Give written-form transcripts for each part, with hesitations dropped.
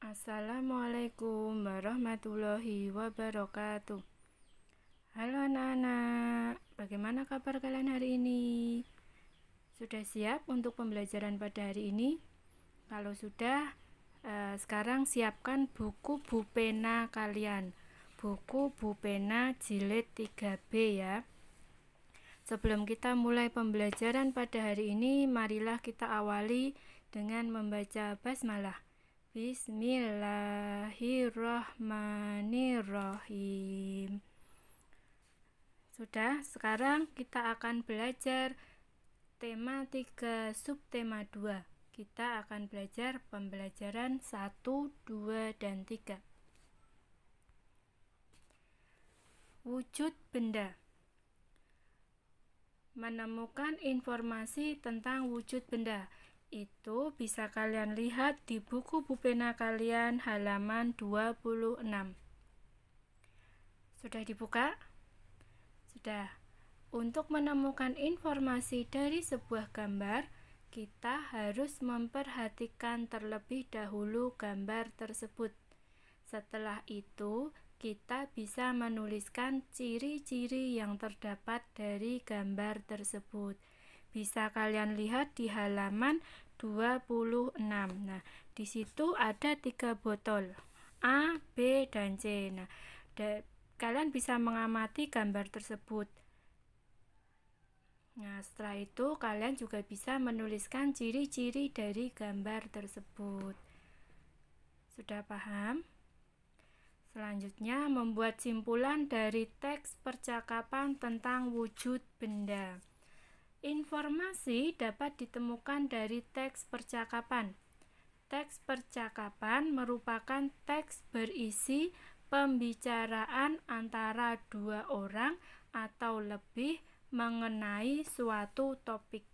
Assalamualaikum warahmatullahi wabarakatuh. Halo anak-anak, bagaimana kabar kalian hari ini? Sudah siap untuk pembelajaran pada hari ini? Kalau sudah, sekarang siapkan buku pena kalian. Buku pena jilid 3B ya. Sebelum kita mulai pembelajaran pada hari ini, marilah kita awali dengan membaca basmalah. Bismillahirrahmanirrahim. Sudah, sekarang kita akan belajar tema 3, subtema 2. Kita akan belajar pembelajaran 1, 2, dan 3. Wujud benda. Menemukan informasi tentang wujud benda. Itu bisa kalian lihat di buku pena kalian halaman 26. Sudah dibuka? Sudah. Untuk menemukan informasi dari sebuah gambar, kita harus memperhatikan terlebih dahulu gambar tersebut. Setelah itu, kita bisa menuliskan ciri-ciri yang terdapat dari gambar tersebut. Bisa kalian lihat di halaman 26. Nah, di situ ada 3 botol, A, B, dan C. Nah, kalian bisa mengamati gambar tersebut. Nah, setelah itu kalian juga bisa menuliskan ciri-ciri dari gambar tersebut. Sudah paham? Selanjutnya, membuat simpulan dari teks percakapan tentang wujud benda. Informasi dapat ditemukan dari teks percakapan. Teks percakapan merupakan teks berisi pembicaraan antara 2 orang atau lebih mengenai suatu topik.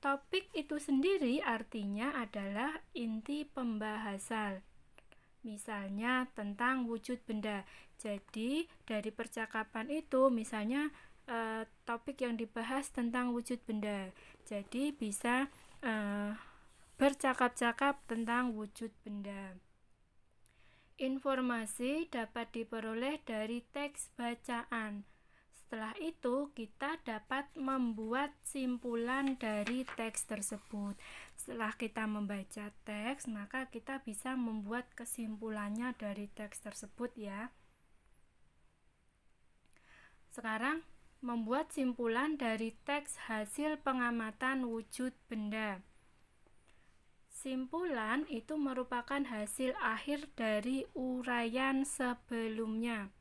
Topik itu sendiri artinya adalah inti pembahasan. Misalnya tentang wujud benda. Jadi dari percakapan itu misalnya topik yang dibahas tentang wujud benda. Jadi bisa bercakap-cakap tentang wujud benda. Informasi dapat diperoleh dari teks bacaan. Setelah itu kita dapat membuat simpulan dari teks tersebut. Setelah kita membaca teks, maka kita bisa membuat kesimpulannya dari teks tersebut ya. Sekarang membuat simpulan dari teks hasil pengamatan wujud benda. Simpulan itu merupakan hasil akhir dari uraian sebelumnya.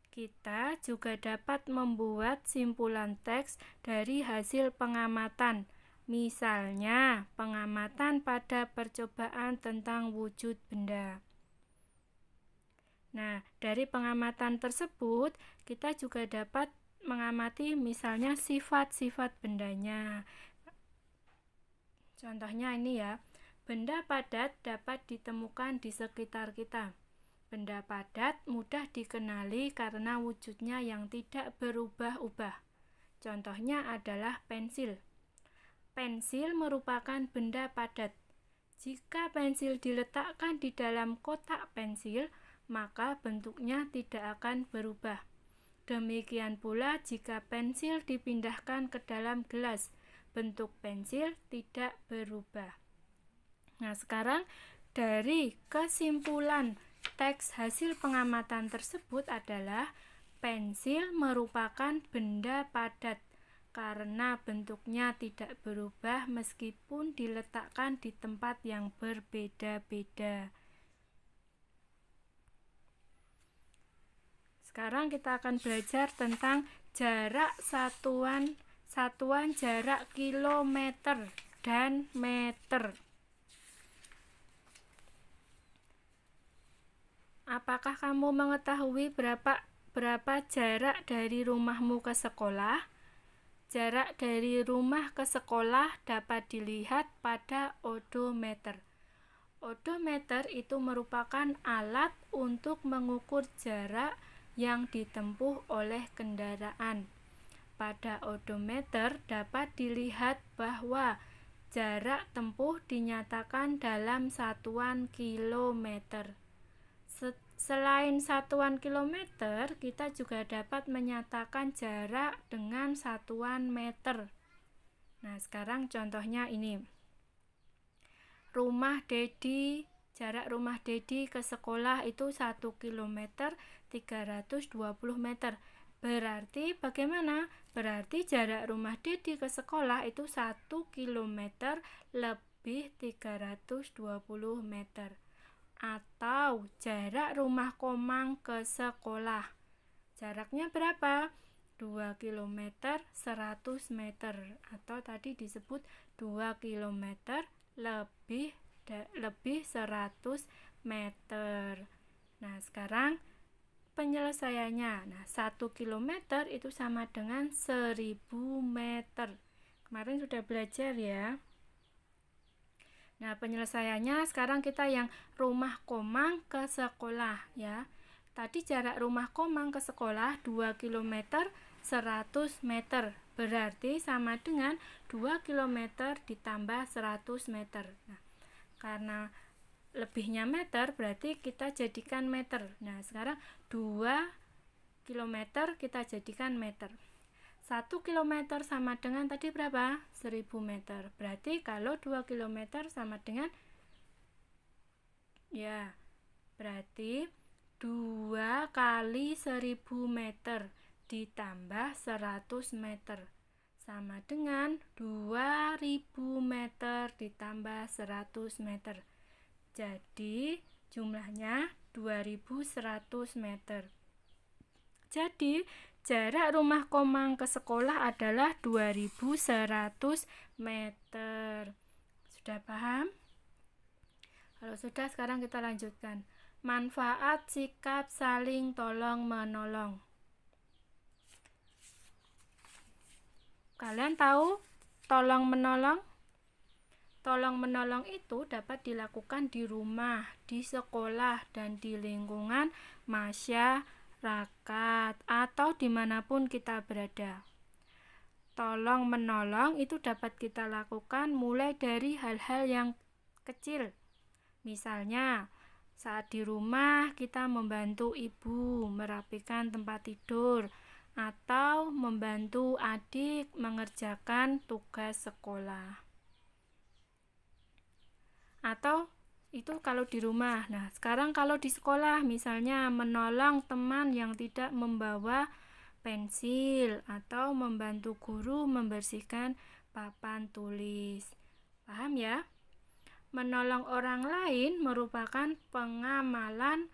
Kita juga dapat membuat simpulan teks dari hasil pengamatan. Misalnya, pengamatan pada percobaan tentang wujud benda. Nah, dari pengamatan tersebut, kita juga dapat mengamati misalnya sifat-sifat bendanya. Contohnya ini ya, benda padat dapat ditemukan di sekitar kita. Benda padat mudah dikenali karena wujudnya yang tidak berubah-ubah. Contohnya adalah pensil. Pensil merupakan benda padat. Jika pensil diletakkan di dalam kotak pensil, maka bentuknya tidak akan berubah. Demikian pula jika pensil dipindahkan ke dalam gelas, bentuk pensil tidak berubah. Nah, sekarang dari kesimpulan teks hasil pengamatan tersebut adalah pensil merupakan benda padat karena bentuknya tidak berubah meskipun diletakkan di tempat yang berbeda-beda. Sekarang kita akan belajar tentang jarak satuan jarak kilometer dan meter. Apakah kamu mengetahui berapa jarak dari rumahmu ke sekolah? Jarak dari rumah ke sekolah dapat dilihat pada odometer. Odometer itu merupakan alat untuk mengukur jarak yang ditempuh oleh kendaraan. Pada odometer dapat dilihat bahwa jarak tempuh dinyatakan dalam satuan kilometer. Selain satuan kilometer, kita juga dapat menyatakan jarak dengan satuan meter. Nah, sekarang contohnya ini. Jarak rumah Dedi ke sekolah itu 1 km 320 meter. Berarti bagaimana? Berarti jarak rumah Dedi ke sekolah itu 1 km lebih 320 meter. Atau jarak rumah Komang ke sekolah, jaraknya berapa? 2 km 100 meter, atau tadi disebut 2 km lebih 100 meter. Nah, sekarang penyelesaiannya. Nah, 1 km itu sama dengan 1000 meter. Kemarin sudah belajar ya. Nah, penyelesaiannya sekarang kita yang rumah Komang ke sekolah ya. Tadi jarak rumah Komang ke sekolah 2 km 100 meter. Berarti sama dengan 2 km ditambah 100 meter. Nah, karena lebihnya meter berarti kita jadikan meter. Nah, sekarang 2 km kita jadikan meter. 1 km sama dengan tadi berapa? 1000 meter. Berarti kalau 2 km sama dengan berarti 2 kali 1000 meter ditambah 100 meter sama dengan 2000 meter ditambah 100 meter. Jadi jumlahnya 2100 meter. Jadi jarak rumah Komang ke sekolah adalah 2100 meter. Sudah paham? Kalau sudah, sekarang kita lanjutkan. Manfaat sikap saling tolong-menolong. Kalian tahu tolong-menolong? Tolong-menolong itu dapat dilakukan di rumah, di sekolah, dan di lingkungan masyarakat atau dimanapun kita berada. Tolong-menolong itu dapat kita lakukan mulai dari hal-hal yang kecil. Misalnya, saat di rumah kita membantu ibu merapikan tempat tidur atau membantu adik mengerjakan tugas sekolah. Atau itu kalau di rumah. Nah, sekarang kalau di sekolah, misalnya menolong teman yang tidak membawa pensil atau membantu guru membersihkan papan tulis. Paham ya? Menolong orang lain merupakan pengamalan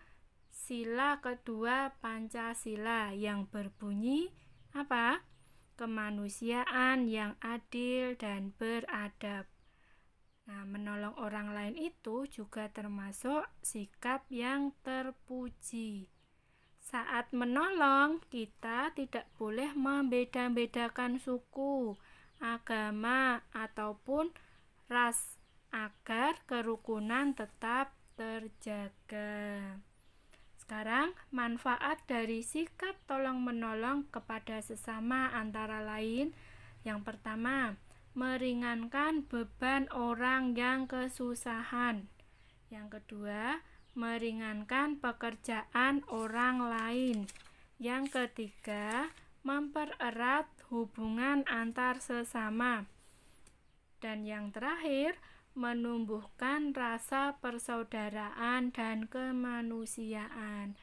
sila kedua Pancasila yang berbunyi apa? Kemanusiaan yang adil dan beradab. Nah, menolong orang lain itu juga termasuk sikap yang terpuji. Saat menolong, kita tidak boleh membeda-bedakan suku, agama, ataupun ras agar kerukunan tetap terjaga. Sekarang, manfaat dari sikap tolong-menolong kepada sesama antara lain. Yang pertama, meringankan beban orang yang kesusahan. Yang kedua, meringankan pekerjaan orang lain. Yang ketiga, mempererat hubungan antar sesama. Dan yang terakhir, menumbuhkan rasa persaudaraan dan kemanusiaan.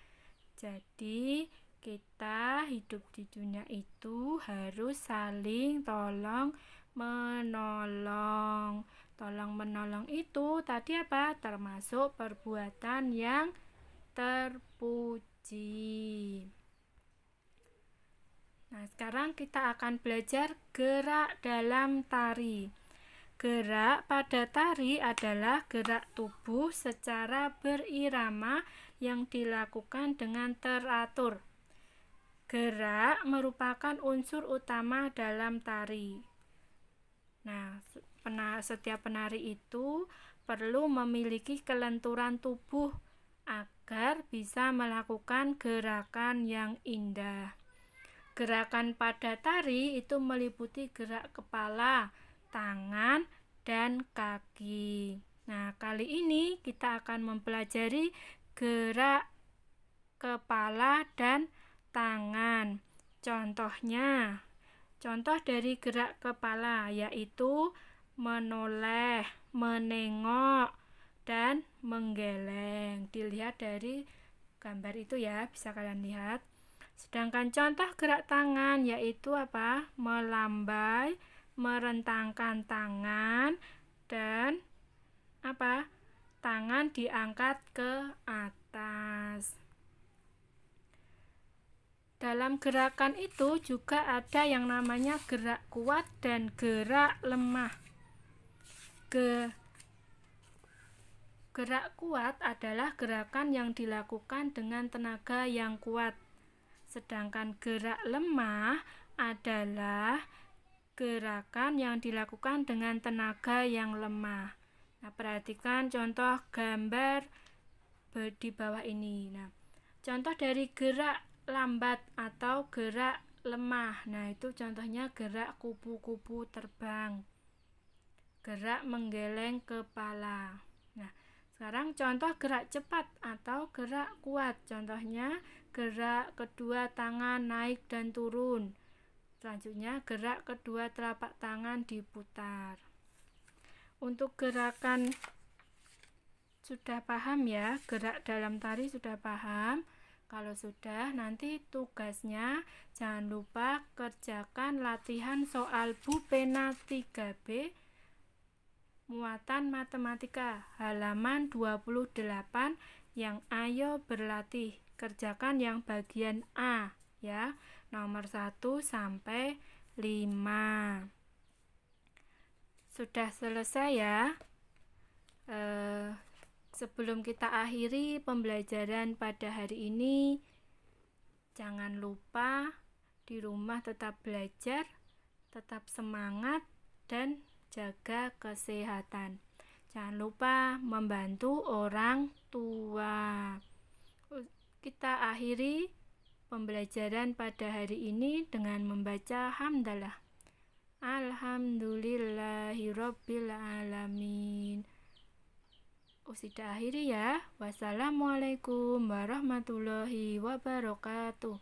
Jadi, kita hidup di dunia itu harus saling tolong-menolong. Tolong-menolong itu tadi apa? Termasuk perbuatan yang terpuji. Nah, sekarang kita akan belajar gerak dalam tari. Gerak pada tari adalah gerak tubuh secara berirama yang dilakukan dengan teratur. Gerak merupakan unsur utama dalam tari. Nah, setiap penari itu perlu memiliki kelenturan tubuh agar bisa melakukan gerakan yang indah. Gerakan pada tari itu meliputi gerak kepala, tangan, dan kaki. Nah, kali ini kita akan mempelajari gerak kepala dan tangan. Contoh dari gerak kepala yaitu menoleh, menengok, dan menggeleng. Dilihat dari gambar itu ya, bisa kalian lihat. Sedangkan contoh gerak tangan yaitu apa? Melambai, merentangkan tangan, dan apa? Tangan diangkat ke atas. Dalam gerakan itu juga ada yang namanya gerak kuat dan gerak lemah. Gerak kuat adalah gerakan yang dilakukan dengan tenaga yang kuat. Sedangkan gerak lemah adalah gerakan yang dilakukan dengan tenaga yang lemah. Nah, perhatikan contoh gambar di bawah ini. Nah, contoh dari gerak lambat atau gerak lemah. Nah, itu contohnya gerak kupu-kupu terbang, gerak menggeleng kepala. Nah, sekarang contoh gerak cepat atau gerak kuat. Contohnya gerak kedua tangan naik dan turun. Selanjutnya gerak kedua telapak tangan diputar. Untuk gerakan sudah paham ya, gerak dalam tari sudah paham. Kalau sudah, nanti tugasnya jangan lupa kerjakan latihan soal Bu Pena 3B muatan matematika halaman 28 yang ayo berlatih. Kerjakan yang bagian A ya, nomor 1 sampai 5. Sudah selesai ya. Sebelum kita akhiri pembelajaran pada hari ini, jangan lupa di rumah tetap belajar, tetap semangat, dan jaga kesehatan. Jangan lupa membantu orang tua. Kita akhiri pembelajaran pada hari ini dengan membaca hamdalah. Alhamdulillahirabbil alamin. Sudah akhiri ya. Wassalamualaikum warahmatullahi wabarakatuh.